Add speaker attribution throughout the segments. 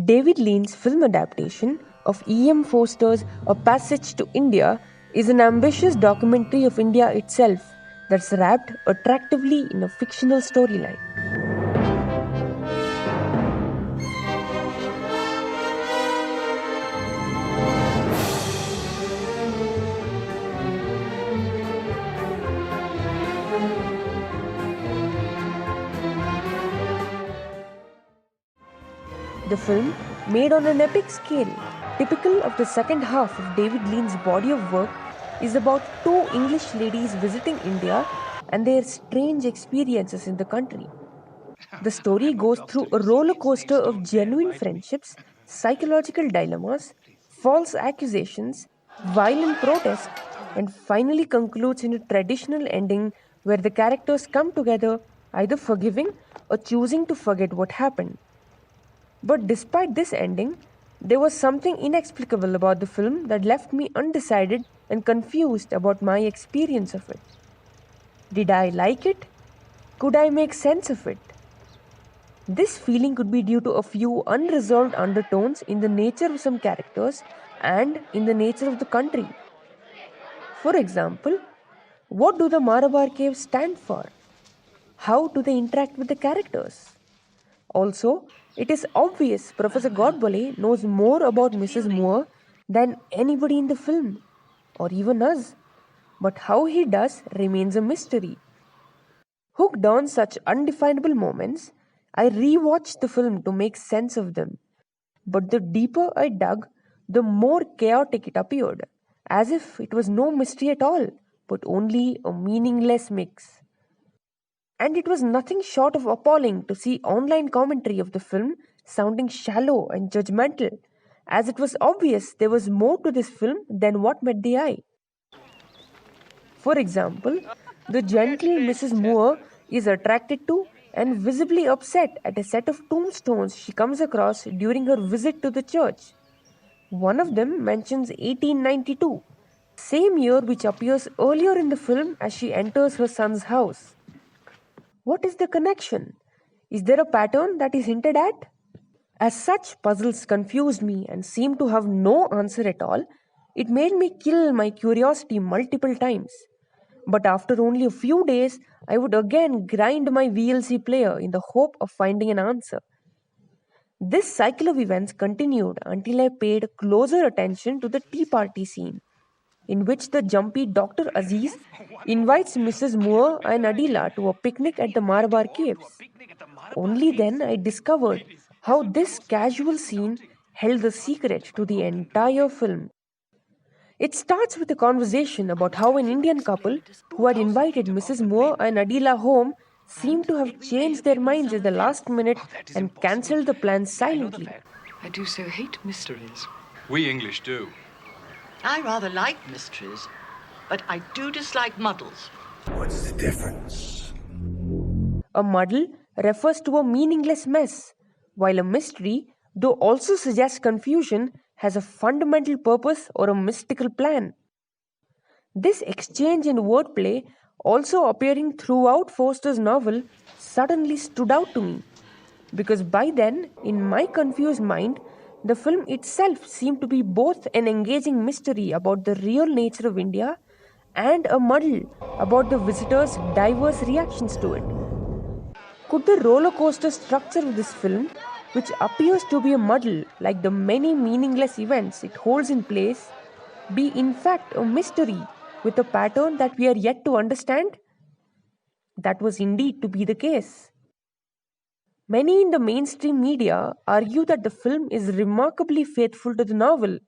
Speaker 1: David Lean's film adaptation of E.M. Forster's A Passage to India is an ambitious documentary of India itself that's wrapped attractively in a fictional storyline. The film, made on an epic scale, typical of the second half of David Lean's body of work, is about two English ladies visiting India and their strange experiences in the country. The story goes through a roller coaster of genuine friendships, psychological dilemmas, false accusations, violent protest, and finally concludes in a traditional ending where the characters come together, either forgiving or choosing to forget what happened. But despite this ending, there was something inexplicable about the film that left me undecided and confused about my experience of it. Did I like it? Could I make sense of it? This feeling could be due to a few unresolved undertones in the nature of some characters and in the nature of the country. For example, what do the Marabar Caves stand for? How do they interact with the characters? Also, it is obvious Professor Godbole knows more about Mrs. Moore than anybody in the film, or even us. But how he does remains a mystery. Hooked on such undefinable moments, I rewatched the film to make sense of them. But the deeper I dug, the more chaotic it appeared, as if it was no mystery at all, but only a meaningless mix. And it was nothing short of appalling to see online commentary of the film sounding shallow and judgmental, as it was obvious there was more to this film than what met the eye. For example, the gentle Mrs. Moore is attracted to and visibly upset at a set of tombstones she comes across during her visit to the church. One of them mentions 1892, same year which appears earlier in the film as she enters her son's house. What is the connection? Is there a pattern that is hinted at? As such puzzles confused me and seemed to have no answer at all, it made me kill my curiosity multiple times. But after only a few days, I would again grind my VLC player in the hope of finding an answer. This cycle of events continued until I paid closer attention to the tea party scene, in which the jumpy Dr. Aziz invites Mrs. Moore and Adela to a picnic at the Marabar Caves. Only then I discovered how this casual scene held the secret to the entire film. It starts with a conversation about how an Indian couple who had invited Mrs. Moore and Adela home seemed to have changed their minds at the last minute and cancelled the plans silently.
Speaker 2: I do so hate mysteries.
Speaker 3: We English do.
Speaker 4: I rather like mysteries, but I do dislike muddles.
Speaker 5: What's the difference?
Speaker 1: A muddle refers to a meaningless mess, while a mystery, though also suggests confusion, has a fundamental purpose or a mystical plan. This exchange in wordplay, also appearing throughout Forster's novel, suddenly stood out to me, because by then, in my confused mind, the film itself seemed to be both an engaging mystery about the real nature of India and a muddle about the visitors' diverse reactions to it. Could the roller coaster structure of this film, which appears to be a muddle like the many meaningless events it holds in place, be in fact a mystery with a pattern that we are yet to understand? That was indeed to be the case. Many in the mainstream media argue that the film is remarkably faithful to the novel.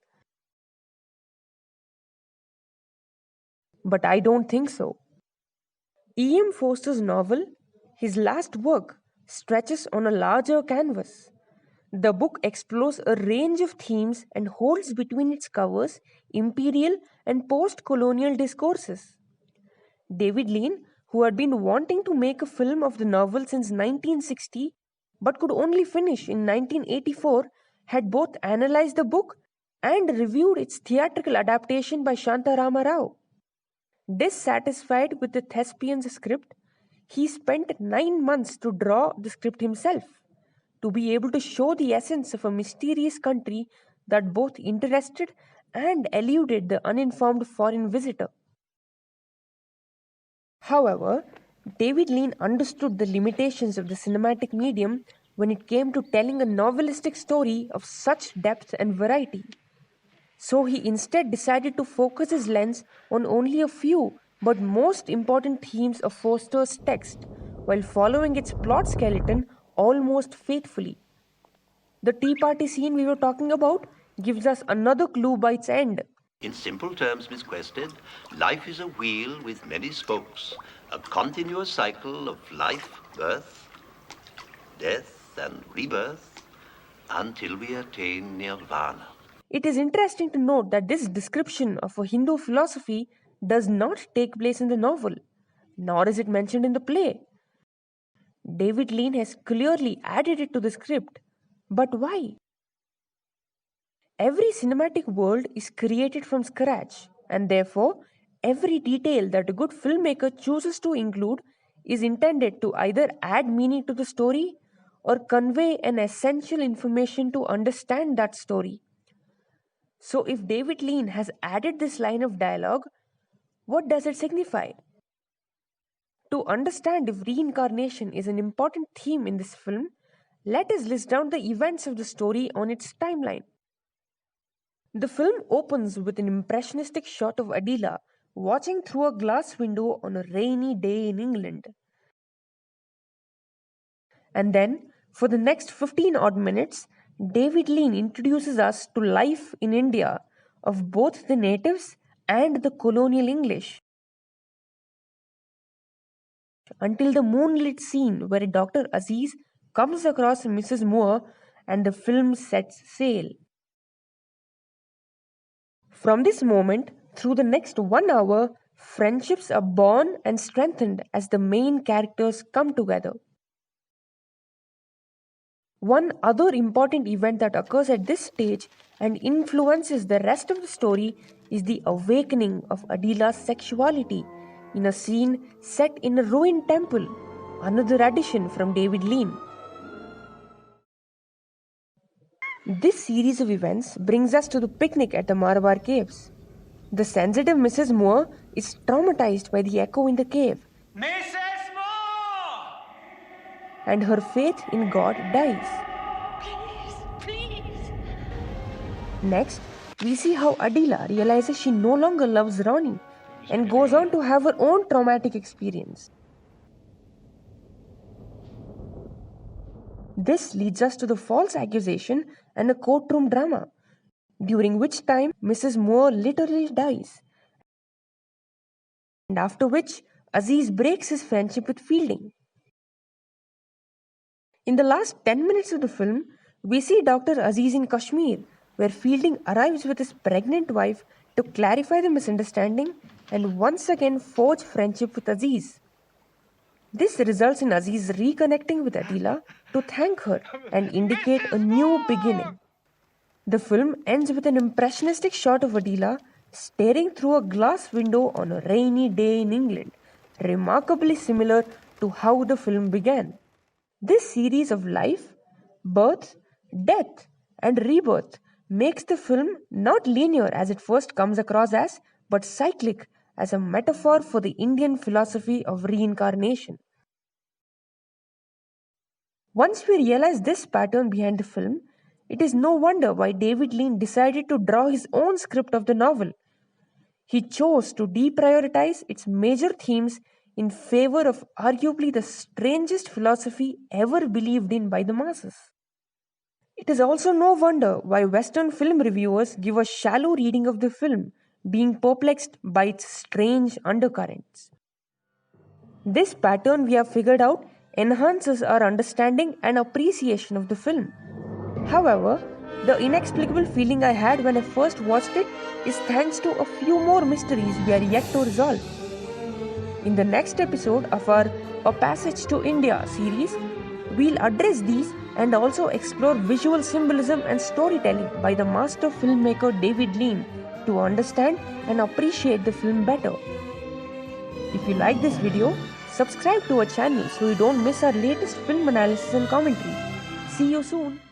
Speaker 1: But I don't think so. E.M. Forster's novel, his last work, stretches on a larger canvas. The book explores a range of themes and holds between its covers imperial and post-colonial discourses. David Lean, who had been wanting to make a film of the novel since 1960 but could only finish in 1984, had both analyzed the book and reviewed its theatrical adaptation by Santha Rama Rau. Dissatisfied with the thespian's script, he spent 9 months to draw the script himself. to be able to show the essence of a mysterious country that both interested and eluded the uninformed foreign visitor. However, David Lean understood the limitations of the cinematic medium when it came to telling a novelistic story of such depth and variety. So he instead decided to focus his lens on only a few but most important themes of Forster's text, while following its plot skeleton almost faithfully. The tea party scene we were talking about gives us another clue by its end.
Speaker 3: In simple terms, Miss Quested, life is a wheel with many spokes, a continuous cycle of life, birth, death, and rebirth, until we attain nirvana.
Speaker 1: It is interesting to note that this description of a Hindu philosophy does not take place in the novel, nor is it mentioned in the play. David Lean has clearly added it to the script. But why? Every cinematic world is created from scratch, and therefore, every detail that a good filmmaker chooses to include is intended to either add meaning to the story or convey an essential information to understand that story. So, if David Lean has added this line of dialogue, what does it signify? To understand if reincarnation is an important theme in this film, let us list down the events of the story on its timeline. The film opens with an impressionistic shot of Adela watching through a glass window on a rainy day in England. And then, for the next 15 odd minutes, David Lean introduces us to life in India of both the natives and the colonial English. Until the moonlit scene where Dr. Aziz comes across Mrs. Moore and the film sets sail. From this moment, through the next 1 hour, friendships are born and strengthened as the main characters come together. One other important event that occurs at this stage and influences the rest of the story is the awakening of Adela's sexuality in a scene set in a ruined temple, another addition from David Lean. This series of events brings us to the picnic at the Marabar Caves. The sensitive Mrs. Moore is traumatized by the echo in the cave.
Speaker 6: Mrs. Moore!
Speaker 1: And her faith in God dies.
Speaker 4: Please.
Speaker 1: Next, we see how Adela realizes she no longer loves Ronnie and goes on to have her own traumatic experience. This leads us to the false accusation and a courtroom drama, during which time Mrs. Moore literally dies, and after which Aziz breaks his friendship with Fielding. In the last 10 minutes of the film, we see Dr. Aziz in Kashmir, where Fielding arrives with his pregnant wife to clarify the misunderstanding and once again forge friendship with Aziz. This results in Aziz reconnecting with Adela to thank her and indicate a new beginning. The film ends with an impressionistic shot of Adela staring through a glass window on a rainy day in England, remarkably similar to how the film began. This series of life, birth, death, and rebirth makes the film not linear as it first comes across as, but cyclic as a metaphor for the Indian philosophy of reincarnation. Once we realize this pattern behind the film, it is no wonder why David Lean decided to draw his own script of the novel. He chose to deprioritize its major themes in favor of arguably the strangest philosophy ever believed in by the masses. It is also no wonder why Western film reviewers give a shallow reading of the film, being perplexed by its strange undercurrents. This pattern we have figured out enhances our understanding and appreciation of the film. However, the inexplicable feeling I had when I first watched it is thanks to a few more mysteries we are yet to resolve. In the next episode of our A Passage to India series, we'll address these and also explore visual symbolism and storytelling by the master filmmaker David Lean to understand and appreciate the film better. If you like this video, subscribe to our channel so you don't miss our latest film analysis and commentary. See you soon.